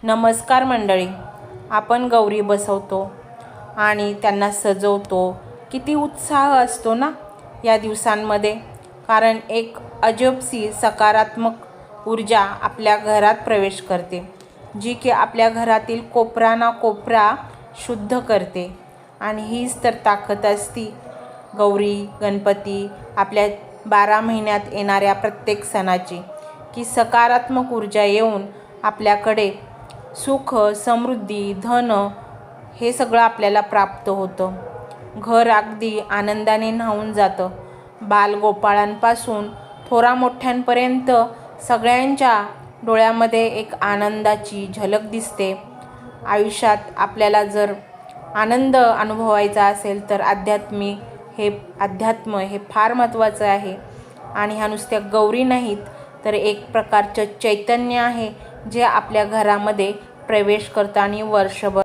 नमस्कार मंडळी. आपण गौरी बसवतो आणि त्यांना सजवतो. किती उत्साह असतो ना या दिवसांमध्ये. कारण एक अजबसी सकारात्मक ऊर्जा आपल्या घरात प्रवेश करते, जी की आपल्या घरातील कोपरा ना कोपरा शुद्ध करते. आणि हीच तर ताकद असती गौरी गणपती आपल्या 12 महिन्यात येणाऱ्या प्रत्येक सणाची, की सकारात्मक ऊर्जा येऊन आपल्याकडे सुख, समृद्धी, धन हे सगळं आपल्याला प्राप्त होतं. घर अगदी आनंदाने न्हावून जातं. बालगोपाळांपासून थोरा मोठ्यांपर्यंत सगळ्यांच्या डोळ्यामध्ये एक आनंदाची झलक दिसते. आयुष्यात आपल्याला जर आनंद अनुभवायचा असेल तर अध्यात्म हे फार महत्त्वाचं आहे. आणि ह्या नुसत्या गौरी नाहीत तर एक प्रकारचं चैतन्य आहे जे आपल्या घरामध्ये प्रवेश करतं आणि वर्षभर